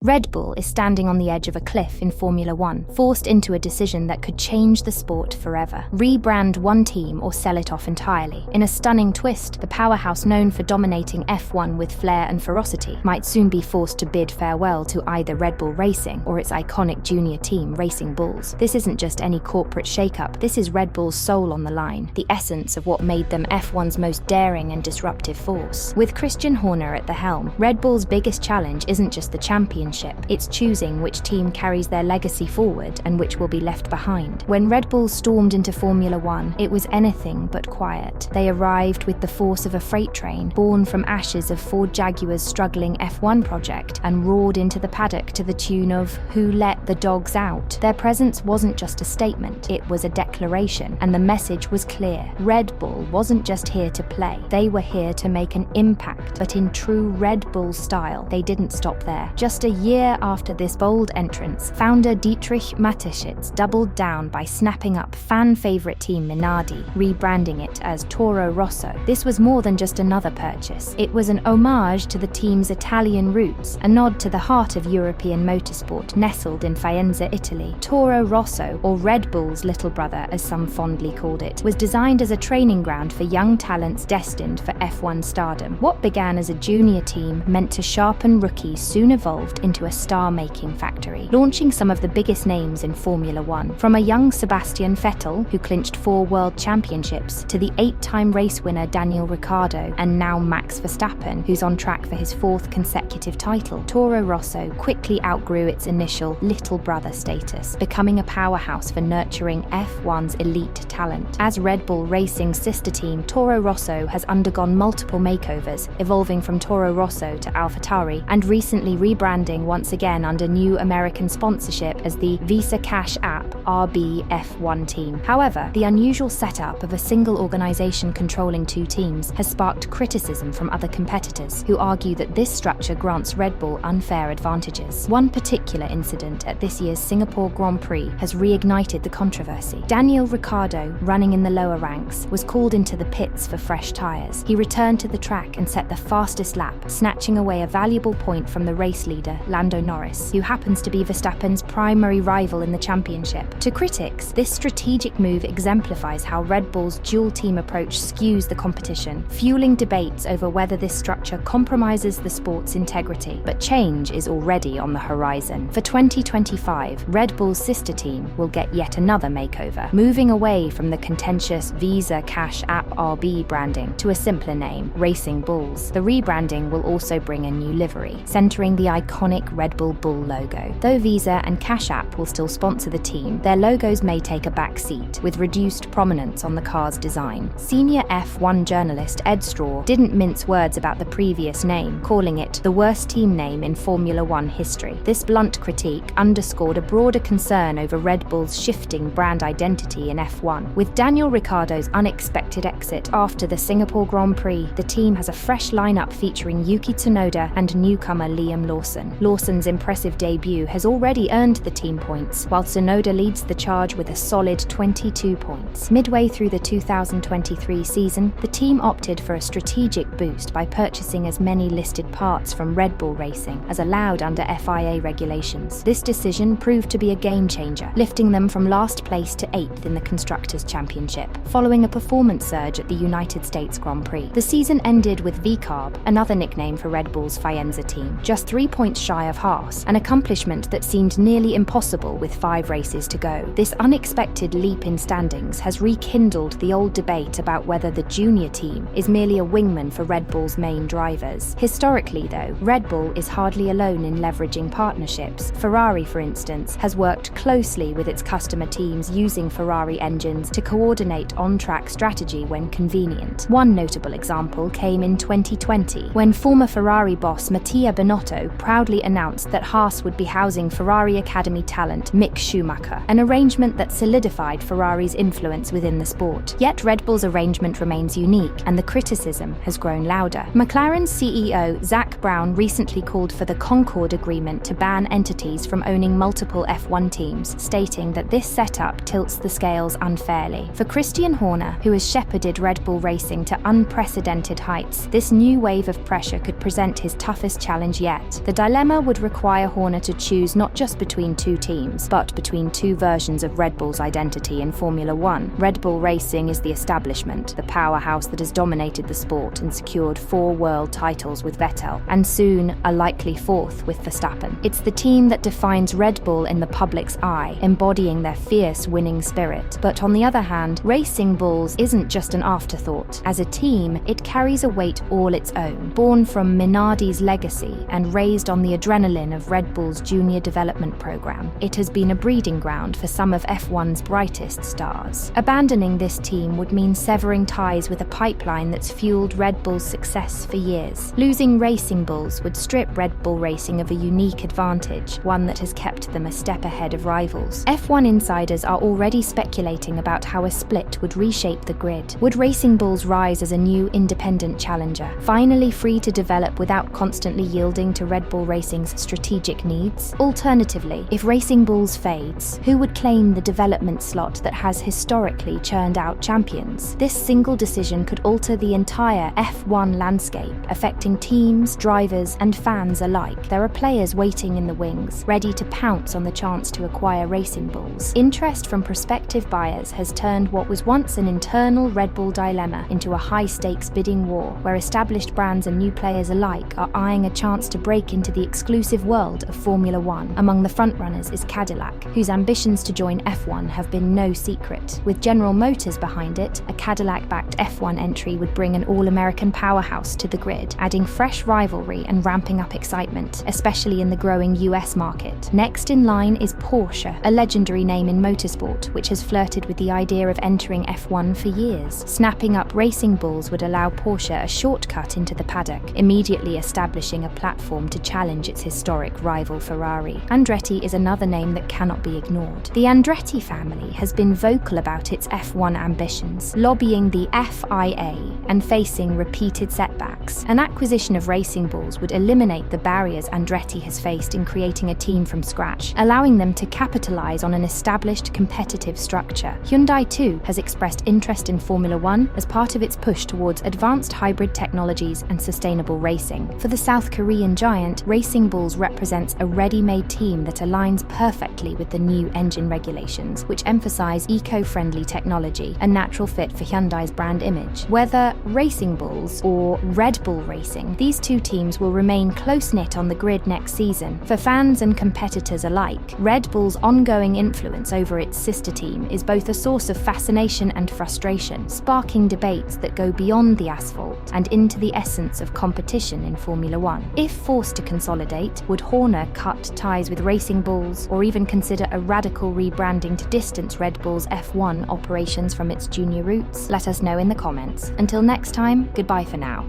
Red Bull is standing on the edge of a cliff in Formula One, forced into a decision that could change the sport forever. Rebrand one team or sell it off entirely. In a stunning twist, the powerhouse known for dominating F1 with flair and ferocity might soon be forced to bid farewell to either Red Bull Racing or its iconic junior team, Racing Bulls. This isn't just any corporate shakeup, this is Red Bull's soul on the line, the essence of what made them F1's most daring and disruptive force. With Christian Horner at the helm, Red Bull's biggest challenge isn't just the championship, it's choosing which team carries their legacy forward and which will be left behind. When Red Bull stormed into Formula One, it was anything but quiet. They arrived with the force of a freight train, born from ashes of Ford Jaguar's struggling F1 project, and roared into the paddock to the tune of "Who Let the Dogs Out?" Their presence wasn't just a statement, it was a declaration, and the message was clear. Red Bull wasn't just here to play, they were here to make an impact, but in true Red Bull style, they didn't stop there. Just a year after this bold entrance, founder Dietrich Mateschitz doubled down by snapping up fan-favorite team Minardi, rebranding it as Toro Rosso. This was more than just another purchase. It was an homage to the team's Italian roots, a nod to the heart of European motorsport nestled in Faenza, Italy. Toro Rosso, or Red Bull's little brother as some fondly called it, was designed as a training ground for young talents destined for F1 stardom. What began as a junior team meant to sharpen rookies soon evolved into a star-making factory, launching some of the biggest names in Formula One. From a young Sebastian Vettel, who clinched 4 world championships, to the 8-time race winner Daniel Ricciardo, and now Max Verstappen, who's on track for his 4th consecutive title, Toro Rosso quickly outgrew its initial little brother status, becoming a powerhouse for nurturing F1's elite talent. As Red Bull Racing's sister team, Toro Rosso has undergone multiple makeovers, evolving from Toro Rosso to AlphaTauri, and recently rebranding once again under new American sponsorship as the Visa Cash App RBF1 team. However, the unusual setup of a single organization controlling 2 teams has sparked criticism from other competitors, who argue that this structure grants Red Bull unfair advantages. One particular incident at this year's Singapore Grand Prix has reignited the controversy. Daniel Ricciardo, running in the lower ranks, was called into the pits for fresh tyres. He returned to the track and set the fastest lap, snatching away a valuable point from the race leader, Lando Norris, who happens to be Verstappen's primary rival in the championship. To critics, this strategic move exemplifies how Red Bull's dual-team approach skews the competition, fueling debates over whether this structure compromises the sport's integrity. But change is already on the horizon. For 2025, Red Bull's sister team will get yet another makeover, moving away from the contentious Visa Cash App RB branding to a simpler name, Racing Bulls. The rebranding will also bring a new livery, centering the iconic Red Bull Bull logo. Though Visa and Cash App will still sponsor the team, their logos may take a back seat, with reduced prominence on the car's design. Senior F1 journalist Ed Straw didn't mince words about the previous name, calling it the worst team name in Formula One history. This blunt critique underscored a broader concern over Red Bull's shifting brand identity in F1. With Daniel Ricciardo's unexpected exit after the Singapore Grand Prix, the team has a fresh lineup featuring Yuki Tsunoda and newcomer Liam Lawson. Lawson's impressive debut has already earned the team points, while Tsunoda leads the charge with a solid 22 points. Midway through the 2023 season, the team opted for a strategic boost by purchasing as many listed parts from Red Bull Racing as allowed under FIA regulations. This decision proved to be a game changer, lifting them from last place to 8th in the Constructors' Championship, following a performance surge at the United States Grand Prix. The season ended with VCARB, another nickname for Red Bull's Faenza team, just 3 points shy of Haas, an accomplishment that seemed nearly impossible with 5 races to go. This unexpected leap in standings has rekindled the old debate about whether the junior team is merely a wingman for Red Bull's main drivers. Historically, though, Red Bull is hardly alone in leveraging partnerships. Ferrari, for instance, has worked closely with its customer teams using Ferrari engines to coordinate on-track strategy when convenient. One notable example came in 2020, when former Ferrari boss Mattia Binotto proudly announced that Haas would be housing Ferrari Academy talent Mick Schumacher, an arrangement that solidified Ferrari's influence within the sport. Yet Red Bull's arrangement remains unique, and the criticism has grown louder. McLaren's CEO, Zak Brown, recently called for the Concord Agreement to ban entities from owning multiple F1 teams, stating that this setup tilts the scales unfairly. For Christian Horner, who has shepherded Red Bull Racing to unprecedented heights, this new wave of pressure could present his toughest challenge yet. The dilemma would require Horner to choose not just between two teams, but between two versions of Red Bull's identity in Formula One. Red Bull Racing is the establishment, the powerhouse that has dominated the sport and secured 4 world titles with Vettel, and soon a likely 4th with Verstappen. It's the team that defines Red Bull in the public's eye, embodying their fierce winning spirit. But on the other hand, Racing Bulls isn't just an afterthought. As a team, it carries a weight all its own, born from Minardi's legacy and raised on the adrenaline of Red Bull's junior development program. It has been a breeding ground for some of F1's brightest stars. Abandoning this team would mean severing ties with a pipeline that's fueled Red Bull's success for years. Losing Racing Bulls would strip Red Bull Racing of a unique advantage, one that has kept them a step ahead of rivals. F1 insiders are already speculating about how a split would reshape the grid. Would Racing Bulls rise as a new independent challenger, finally free to develop without constantly yielding to Red Bull Racing's strategic needs? Alternatively, if Racing Bulls fades, who would claim the development slot that has historically churned out champions? This single decision could alter the entire F1 landscape, affecting teams, drivers, and fans alike. There are players waiting in the wings, ready to pounce on the chance to acquire Racing Bulls. Interest from prospective buyers has turned what was once an internal Red Bull dilemma into a high-stakes bidding war, where established brands and new players alike are eyeing a chance to break into the exclusive world of Formula One. Among the frontrunners is Cadillac, whose ambitions to join F1 have been no secret. With General Motors behind it, a Cadillac-backed F1 entry would bring an all-American powerhouse to the grid, adding fresh rivalry and ramping up excitement, especially in the growing US market. Next in line is Porsche, a legendary name in motorsport, which has flirted with the idea of entering F1 for years. Snapping up Racing Bulls would allow Porsche a shortcut into the paddock, immediately establishing a platform to challenge its historic rival Ferrari. Andretti is another name that cannot be ignored. The Andretti family has been vocal about its F1 ambitions, lobbying the FIA and facing repeated setbacks. An acquisition of Racing Bulls would eliminate the barriers Andretti has faced in creating a team from scratch, allowing them to capitalize on an established competitive structure. Hyundai too has expressed interest in Formula One as part of its push towards advanced hybrid technologies and sustainable racing. For the South Korean giant, Racing Bulls represents a ready-made team that aligns perfectly with the new engine regulations, which emphasize eco-friendly technology, a natural fit for Hyundai's brand image. Whether Racing Bulls or Red Bull Racing, these two teams will remain close-knit on the grid next season. For fans and competitors alike, Red Bull's ongoing influence over its sister team is both a source of fascination and frustration, sparking debates that go beyond the asphalt and into the essence of competition in Formula One. If forced to consolidate, would Horner cut ties with Racing Bulls or even consider a radical rebranding to distance Red Bull's F1 operations from its junior roots? Let us know in the comments. Until next time, goodbye for now.